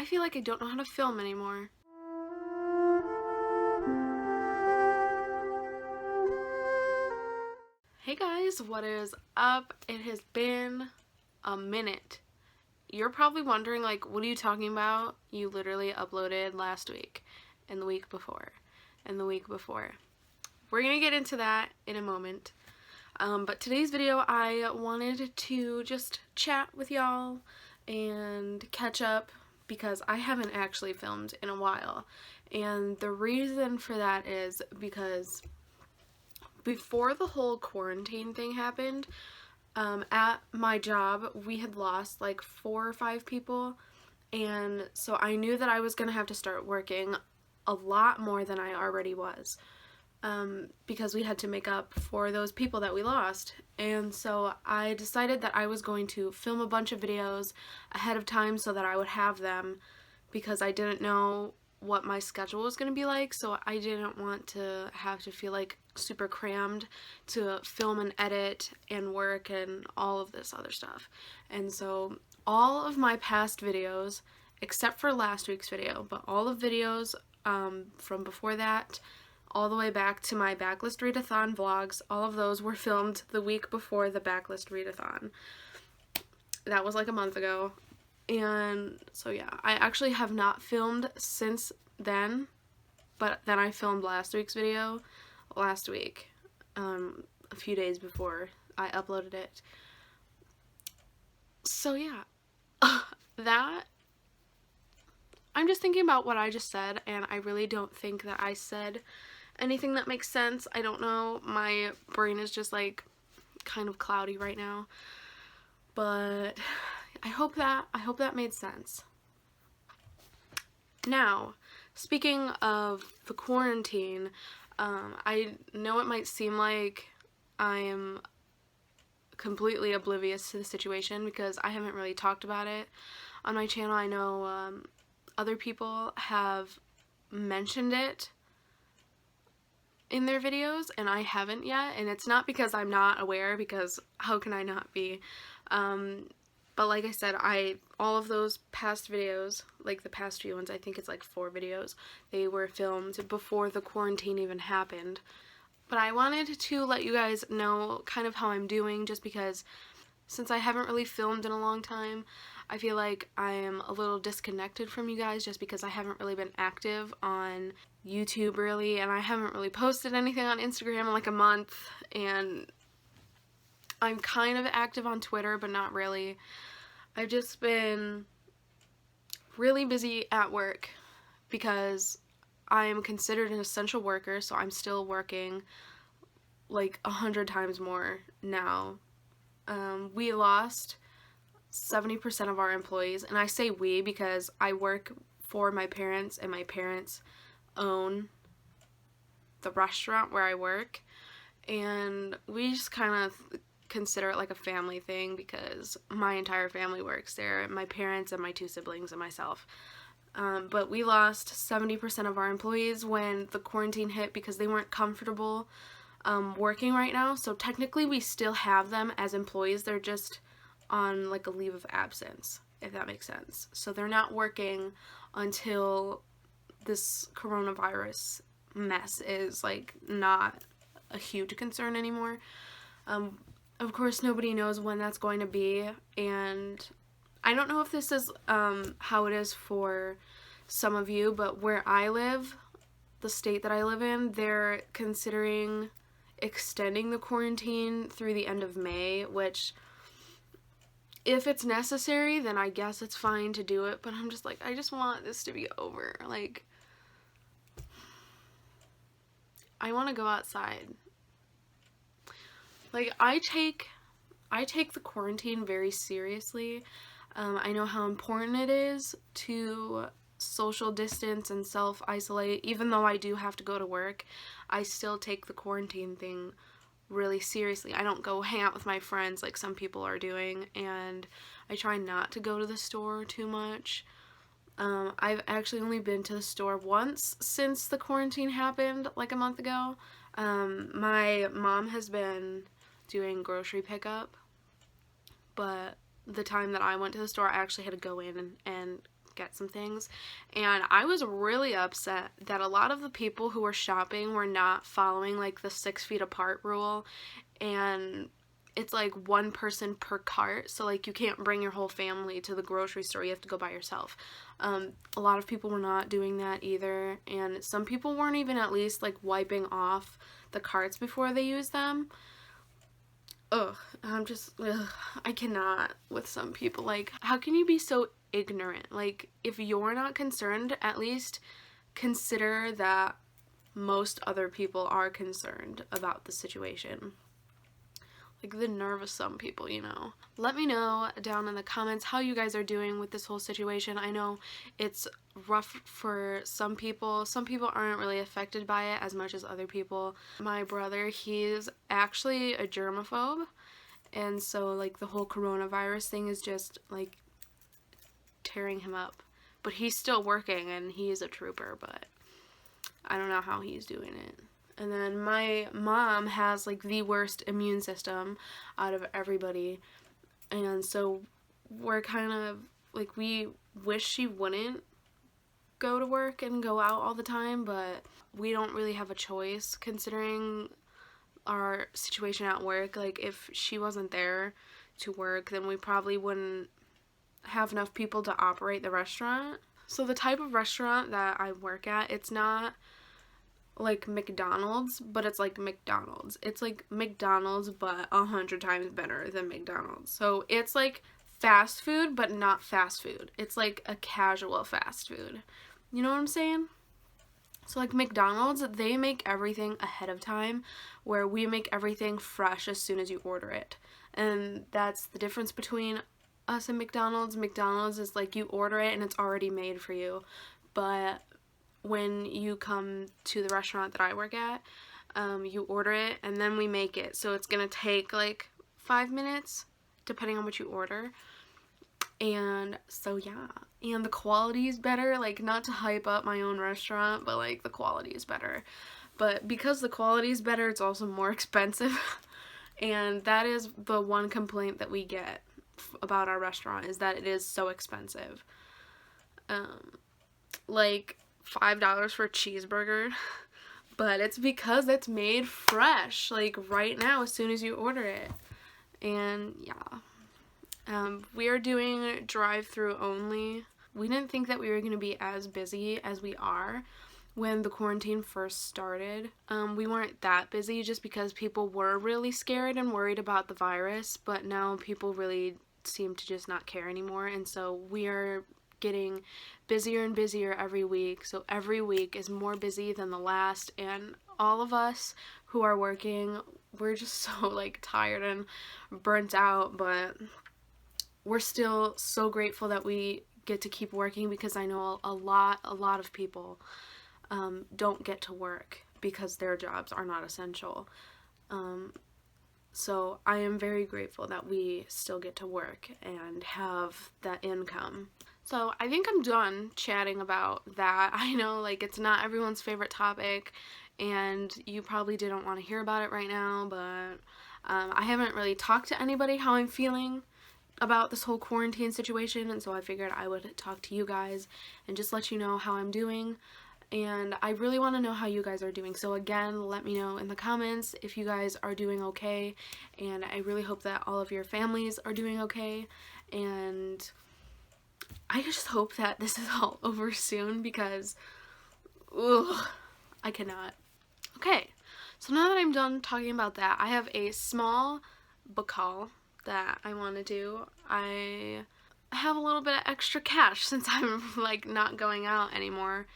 I feel like I don't know how to film anymore. Hey guys, what is up? It has been a minute. You're probably wondering, like, what are you talking about? You literally uploaded last week, and the week before, and the week before. We're gonna get into that in a moment. But today's video, I wanted to just chat with y'all and catch up because I haven't actually filmed in a while. And the reason for that is because before the whole quarantine thing happened, at my job, we had lost like 4 or 5 people, and so I knew that I was gonna have to start working a lot more than I already was, because we had to make up for those people that we lost. And so I decided that I was going to film a bunch of videos ahead of time so that I would have them, because I didn't know what my schedule was going to be like, so I didn't want to have to feel like super crammed to film and edit and work and all of this other stuff. And so all of my past videos, except for last week's video, but all of videos from before that all the way back to my backlist readathon vlogs, all of those were filmed the week before the backlist readathon. That was like a month ago. And so yeah, I actually have not filmed since then, but then I filmed last week's video last week, a few days before I uploaded it. So yeah, that, I'm just thinking about what I just said, and I really don't think that I said anything that makes sense. I don't know, my brain is just like kind of cloudy right now, but I hope that made sense. Now, speaking of the quarantine, I know it might seem like I am completely oblivious to the situation because I haven't really talked about it on my channel. I know other people have mentioned it in their videos and I haven't yet, and it's not because I'm not aware, because how can I not be? But like I said, all of those past videos, like the past few ones, I think it's like 4 videos, they were filmed before the quarantine even happened. But I wanted to let you guys know kind of how I'm doing, just because since I haven't really filmed in a long time, I feel like I am a little disconnected from you guys, just because I haven't really been active on YouTube really, and I haven't really posted anything on Instagram in like a month, and I'm kind of active on Twitter, but not really. I've just been really busy at work because I am considered an essential worker, so I'm still working like 100 times more now. We lost 70% of our employees, and I say we because I work for my parents, and my parents own the restaurant where I work, and we just kind of consider it like a family thing because my entire family works there, my parents and my 2 siblings and myself. But we lost 70% of our employees when the quarantine hit because they weren't comfortable working right now. So technically we still have them as employees, they're just on like a leave of absence, if that makes sense. So they're not working until this coronavirus mess is like not a huge concern anymore. Of course, nobody knows when that's going to be, and I don't know if this is how it is for some of you, but where I live, the state that I live in, they're considering extending the quarantine through the end of May, which, if it's necessary, then I guess it's fine to do it, but I'm just like, I just want this to be over. Like, I want to go outside. Like, I take the quarantine very seriously. I know how important it is to social distance and self-isolate. Even though I do have to go to work, I still take the quarantine thing really seriously. I don't go hang out with my friends like some people are doing, and I try not to go to the store too much. I've actually only been to the store once since the quarantine happened, like a month ago. My mom has been doing grocery pickup, but the time that I went to the store, I actually had to go in and get some things. And I was really upset that a lot of the people who were shopping were not following like the 6 feet apart rule, and it's like one person per cart, so like you can't bring your whole family to the grocery store, you have to go by yourself. A lot of people were not doing that either, and some people weren't even at least like wiping off the carts before they use them. Ugh, I cannot with some people. Like, how can you be so ignorant? Like, if you're not concerned, at least consider that most other people are concerned about the situation. Like, the nerve of some people, you know. Let me know down in the comments how you guys are doing with this whole situation. I know it's rough for some people. Some people aren't really affected by it as much as other people. My brother, he's actually a germaphobe, and so like the whole coronavirus thing is just like tearing him up. But he's still working, and he's a trooper, but I don't know how he's doing it. And then my mom has like the worst immune system out of everybody, and so we're kind of like, we wish she wouldn't go to work and go out all the time, but we don't really have a choice considering our situation at work. Like, if she wasn't there to work, then we probably wouldn't have enough people to operate the restaurant. So the type of restaurant that I work at, it's not like McDonald's, but it's like McDonald's. It's like McDonald's, but 100 times better than McDonald's. So it's like fast food, but not fast food. It's like a casual fast food. You know what I'm saying? So like McDonald's, they make everything ahead of time, where we make everything fresh as soon as you order it. And that's the difference between us and McDonald's. McDonald's is like, you order it and it's already made for you. But when you come to the restaurant that I work at, you order it and then we make it. So it's gonna take like 5 minutes depending on what you order. And so yeah, and the quality is better. Like, not to hype up my own restaurant, but like the quality is better. But because the quality is better, it's also more expensive. And that is the one complaint that we get about our restaurant, is that it is so expensive. Like $5 for a cheeseburger, but it's because it's made fresh, like right now as soon as you order it. And yeah, we are doing drive-through only. We didn't think that we were going to be as busy as we are when the quarantine first started. We weren't that busy just because people were really scared and worried about the virus, but now people really seem to just not care anymore, and so we are getting busier and busier every week. So every week is more busy than the last, and all of us who are working, we're just so like tired and burnt out, but we're still so grateful that we get to keep working, because I know a lot of people don't get to work because their jobs are not essential. So I am very grateful that we still get to work and have that income. So I think I'm done chatting about that. I know, like, it's not everyone's favorite topic, and you probably didn't want to hear about it right now, but I haven't really talked to anybody how I'm feeling about this whole quarantine situation, and so I figured I would talk to you guys and just let you know how I'm doing. And I really want to know how you guys are doing. So again, let me know in the comments if you guys are doing okay, and I really hope that all of your families are doing okay, and I just hope that this is all over soon, because I cannot. Okay, so now that I'm done talking about that, I have a small book haul that I want to do. I have a little bit of extra cash since I'm like not going out anymore,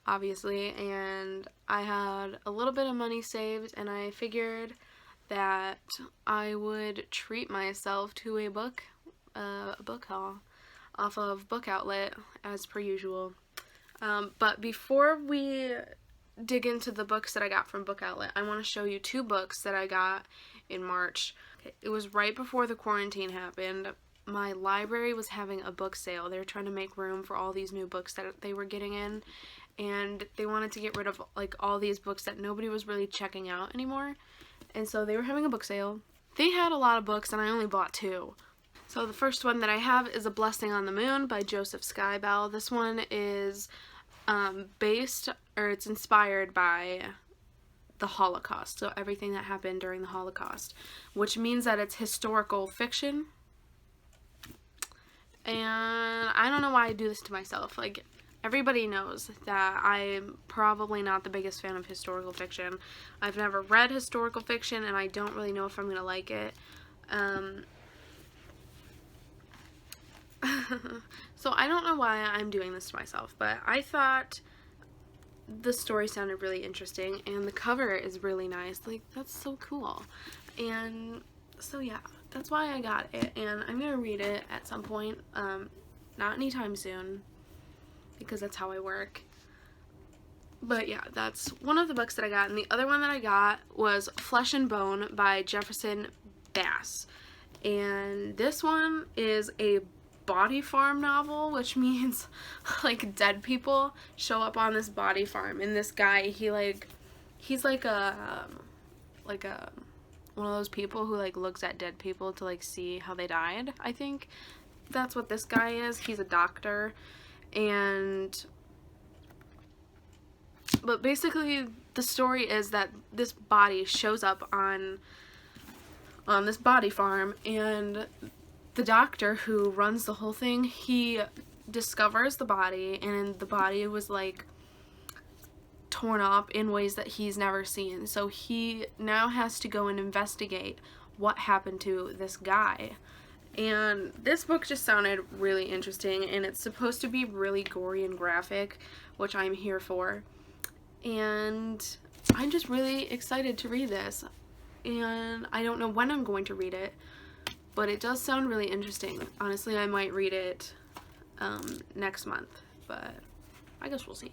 obviously, and I had a little bit of money saved, and I figured that I would treat myself to a book haul off of Book Outlet as per usual. But before we dig into the books that I got from Book Outlet, I want to show you 2 books that I got in March. It was right before the quarantine happened. My library was having a book sale. They were trying to make room for all these new books that they were getting in, and they wanted to get rid of like all these books that nobody was really checking out anymore, and so they were having a book sale. They had a lot of books and I only bought 2. So the first one that I have is A Blessing on the Moon by Joseph Skybell. This one is it's inspired by the Holocaust, so everything that happened during the Holocaust, which means that it's historical fiction. And I don't know why I do this to myself. Like, everybody knows that I'm probably not the biggest fan of historical fiction. I've never read historical fiction, and I don't really know if I'm gonna like it. So I don't know why I'm doing this to myself, but I thought the story sounded really interesting, and the cover is really nice. Like, that's so cool. And so yeah, that's why I got it, and I'm gonna read it at some point, not anytime soon, because that's how I work. But yeah, that's one of the books that I got, and the other one that I got was Flesh and Bone by Jefferson Bass. And this one is a body farm novel, which means like dead people show up on this body farm, and this guy, he's like a one of those people who like looks at dead people to like see how they died. I think that's what this guy is. He's a doctor, but basically the story is that this body shows up on this body farm, and the doctor who runs the whole thing, he discovers the body, and the body was like torn up in ways that he's never seen. So he now has to go and investigate what happened to this guy. And this book just sounded really interesting, and it's supposed to be really gory and graphic, which I'm here for. And I'm just really excited to read this. And I don't know when I'm going to read it, but it does sound really interesting. Honestly, I might read it next month, but I guess we'll see.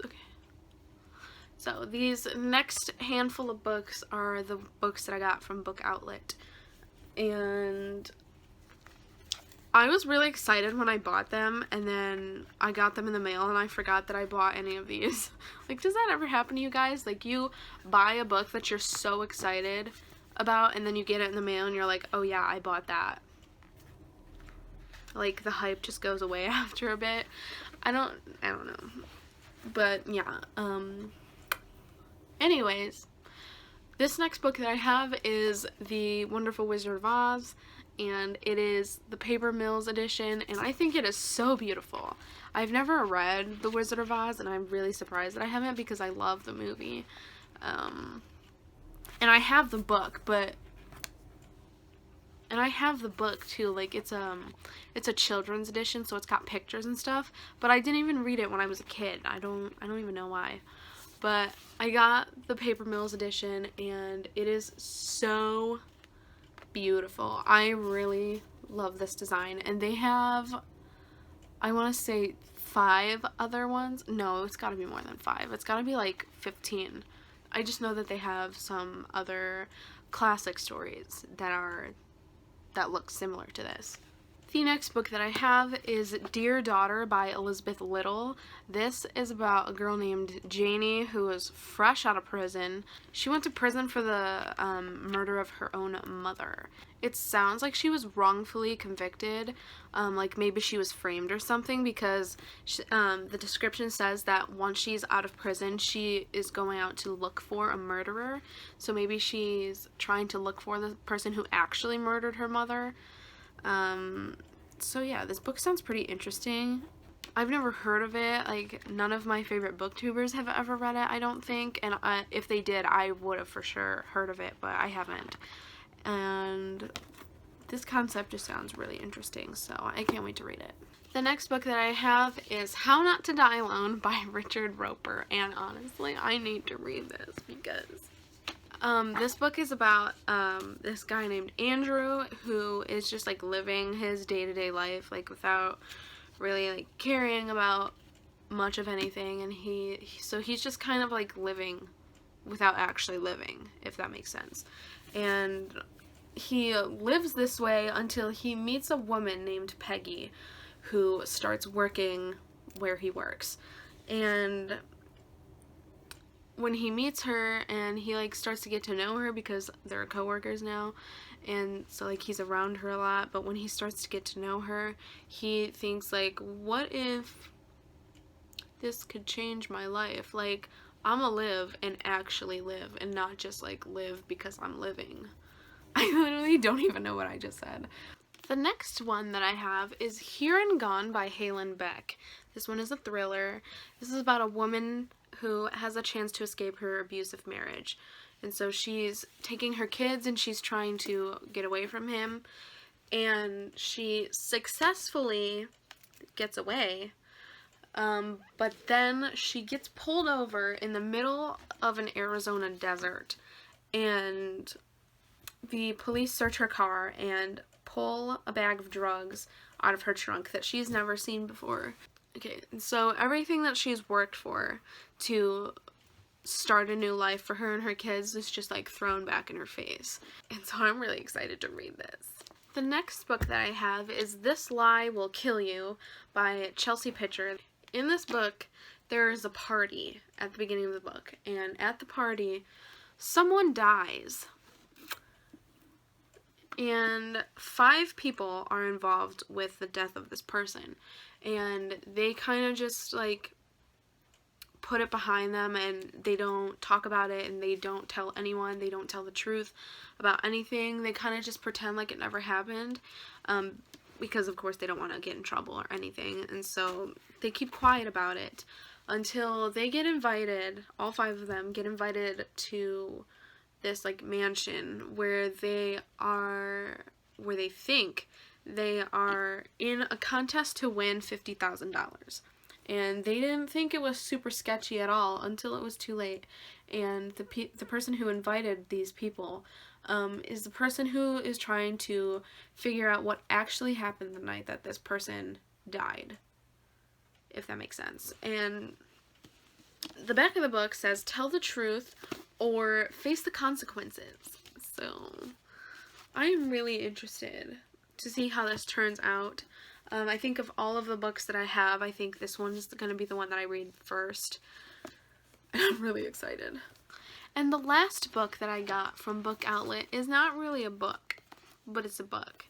Okay. So these next handful of books are the books that I got from Book Outlet. And I was really excited when I bought them, and then I got them in the mail and I forgot that I bought any of these. Like, does that ever happen to you guys? Like, you buy a book that you're so excited about, and then you get it in the mail and you're like, oh yeah, I bought that. Like, the hype just goes away after a bit. I don't know. But yeah, anyways, this next book that I have is The Wonderful Wizard of Oz, and it is the Paper Mills edition, and I think it is so beautiful. I've never read The Wizard of Oz, and I'm really surprised that I haven't, because I love the movie. And I have the book, and I have the book too. Like, it's a children's edition, so it's got pictures and stuff, but I didn't even read it when I was a kid. I don't even know why. But I got the Paper Mills edition, and it is so beautiful. I really love this design, and they have, I want to say 5 other ones. No, it's got to be more than 5. It's got to be like 15. I just know that they have some other classic stories that look similar to this. The next book that I have is Dear Daughter by Elizabeth Little. This is about a girl named Janie who was fresh out of prison. She went to prison for the murder of her own mother. It sounds like she was wrongfully convicted, like maybe she was framed or something, because the description says that once she's out of prison, she is going out to look for a murderer. So maybe she's trying to look for the person who actually murdered her mother. So yeah, this book sounds pretty interesting. I've never heard of it. Like, none of my favorite booktubers have ever read it, I don't think, and if they did, I would have for sure heard of it, but I haven't. And this concept just sounds really interesting, so I can't wait to read it. The next book that I have is How Not to Die Alone by Richard Roeper, and honestly, I need to read this because this book is about this guy named Andrew who is just like living his day-to-day life, like without really like caring about much of anything, and he's just kind of like living without actually living, if that makes sense. And he lives this way until he meets a woman named Peggy who starts working where he works. And when he meets her and he like starts to get to know her because they're coworkers now, and so like he's around her a lot, but when he starts to get to know her, he thinks like, what if this could change my life? Like, I'ma live and actually live and not just like live because I'm living. I literally don't even know what I just said. The next one that I have is Here and Gone by Halen Beck. This one is a thriller. This is about a woman who has a chance to escape her abusive marriage. And so she's taking her kids and she's trying to get away from him. And she successfully gets away. But then she gets pulled over in the middle of an Arizona desert. And the police search her car and pull a bag of drugs out of her trunk that she's never seen before. Okay, so everything that she's worked for to start a new life for her and her kids is just like thrown back in her face. And so I'm really excited to read this. The next book that I have is This Lie Will Kill You by Chelsea Pitcher. In this book, there is a party at the beginning of the book, and at the party, someone dies. And 5 people are involved with the death of this person. And they kind of just, like, put it behind them, and they don't talk about it, and they don't tell anyone. They don't tell the truth about anything. They kind of just pretend like it never happened. Because, of course, they don't want to get in trouble or anything. And so they keep quiet about it until they get invited, all 5 of them get invited to this like mansion where they think they are in a contest to win $50,000. And they didn't think it was super sketchy at all until it was too late. And the person who invited these people is the person who is trying to figure out what actually happened the night that this person died, if that makes sense. And the back of the book says, tell the truth or face the consequences. So I am really interested to see how this turns out. I think of all of the books that I have, I think this one's going to be the one that I read first. And I'm really excited. And the last book that I got from Book Outlet is not really a book, but it's a book.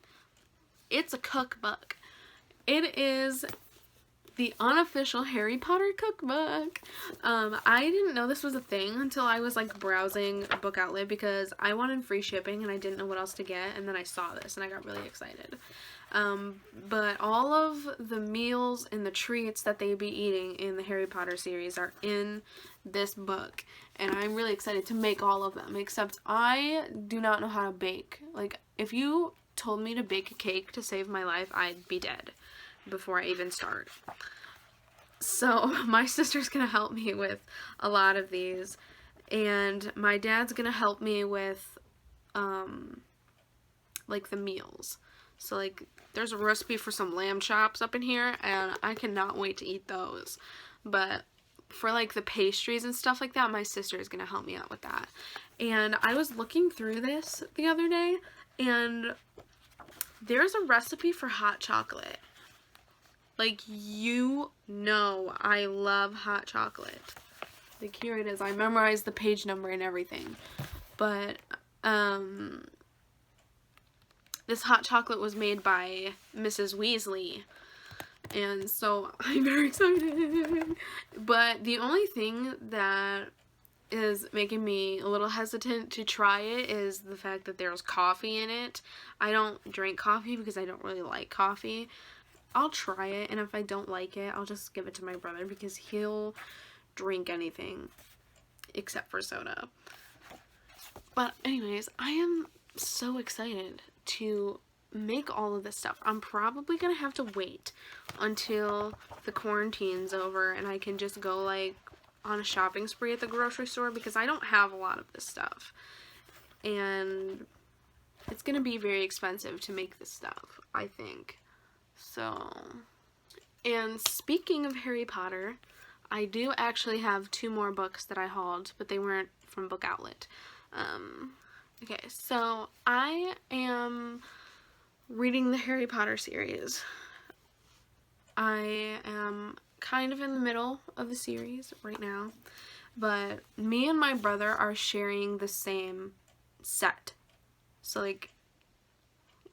It's a cookbook. It is the unofficial Harry Potter cookbook. I didn't know this was a thing until I was like browsing Book Outlet because I wanted free shipping and I didn't know what else to get, and then I saw this and I got really excited. But all of the meals and the treats that they be eating in the Harry Potter series are in this book, and I'm really excited to make all of them, except I do not know how to bake. Like, if you told me to bake a cake to save my life, I'd be dead before I even start. So my sister's gonna help me with a lot of these, and my dad's gonna help me with like the meals. So like there's a recipe for some lamb chops up in here, and I cannot wait to eat those. But for like the pastries and stuff like that, my sister is gonna help me out with that. And I was looking through this the other day, and there's a recipe for hot chocolate. Like, you know I love hot chocolate. Like, here it is. I memorized the page number and everything. But, this hot chocolate was made by Mrs. Weasley. And so, I'm very excited. But the only thing that is making me a little hesitant to try it is the fact that there's coffee in it. I don't drink coffee because I don't really like coffee. I'll try it, and if I don't like it, I'll just give it to my brother because he'll drink anything except for soda. But anyways, I am so excited to make all of this stuff. I'm probably gonna have to wait until the quarantine's over and I can just go like on a shopping spree at the grocery store because I don't have a lot of this stuff. And it's gonna be very expensive to make this stuff, I think. So, and speaking of Harry Potter, I do actually have 2 more books that I hauled, but they weren't from Book Outlet. Okay, so I am reading the Harry Potter series. I am kind of in the middle of the series right now. but me and my brother are sharing the same set. So like,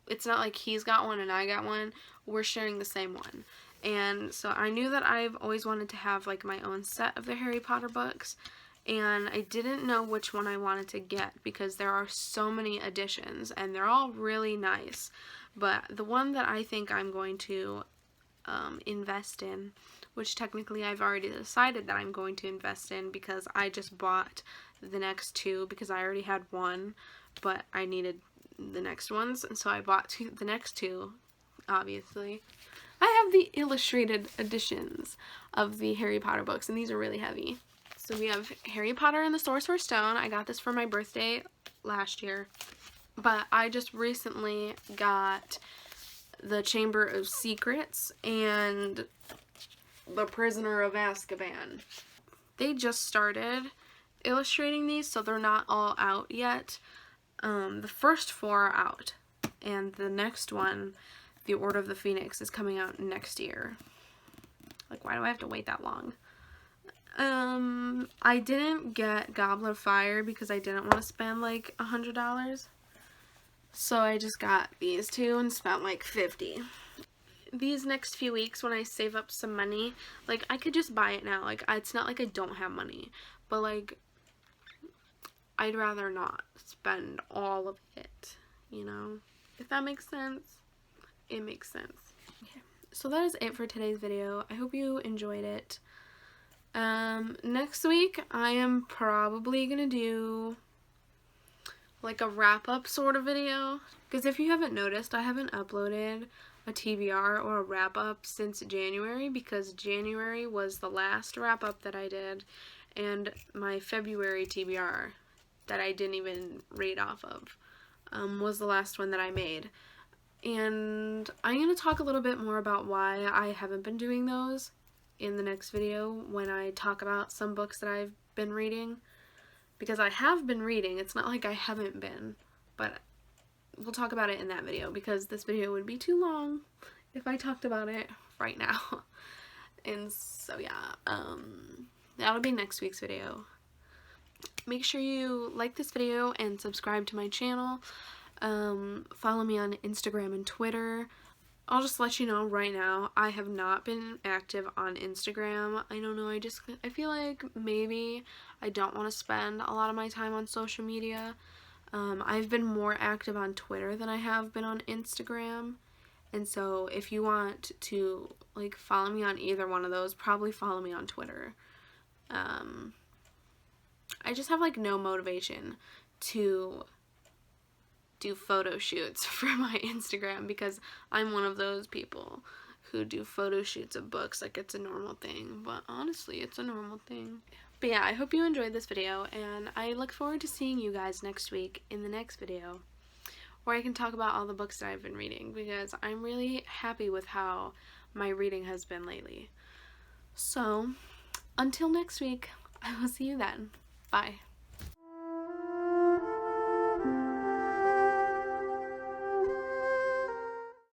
it's not like he's got one and I got one. We're sharing the same one. And so I knew that I've always wanted to have like my own set of the Harry Potter books, and I didn't know which one I wanted to get because there are so many editions and they're all really nice. But the one that I think I'm going to invest in, which technically I've already decided that I'm going to invest in because I just bought the next two because I already had one, but I needed the next ones, and so I bought the next two, obviously. I have the illustrated editions of the Harry Potter books, and these are really heavy. So we have Harry Potter and the Sorcerer's Stone. I got this for my birthday last year, but I just recently got the Chamber of Secrets and the Prisoner of Azkaban. They just started illustrating these, so they're not all out yet. The first four are out, and the next one, The Order of the Phoenix, is coming out next year. Like, why do I have to wait that long? I didn't get Goblet of Fire because I didn't want to spend like $100. So I just got these two and spent like $50. These next few weeks when I save up some money, like I could just buy it now. Like it's not like I don't have money, but like I'd rather not spend all of it, you know? If that makes sense. It makes sense. Okay. So that is it for today's video. I hope you enjoyed it. Next week I am probably gonna do like a wrap-up sort of video, because if you haven't noticed, I haven't uploaded a TBR or a wrap-up since January, because January was the last wrap-up that I did, and my February TBR that I didn't even read off of was the last one that I made. And I'm going to talk a little bit more about why I haven't been doing those in the next video when I talk about some books that I've been reading. Because I have been reading, it's not like I haven't been, but we'll talk about it in that video because this video would be too long if I talked about it right now. And so yeah, that'll be next week's video. Make sure you like this video and subscribe to my channel. Follow me on Instagram and Twitter. I'll just let you know right now, I have not been active on Instagram. I don't know, I feel like maybe I don't want to spend a lot of my time on social media. I've been more active on Twitter than I have been on Instagram. And so if you want to like follow me on either one of those, probably follow me on Twitter. I just have like no motivation to do photo shoots for my Instagram because I'm one of those people who do photo shoots of books like it's a normal thing, but honestly it's a normal thing. But yeah, I hope you enjoyed this video, and I look forward to seeing you guys next week in the next video where I can talk about all the books that I've been reading, because I'm really happy with how my reading has been lately. So until next week, I will see you then. Bye.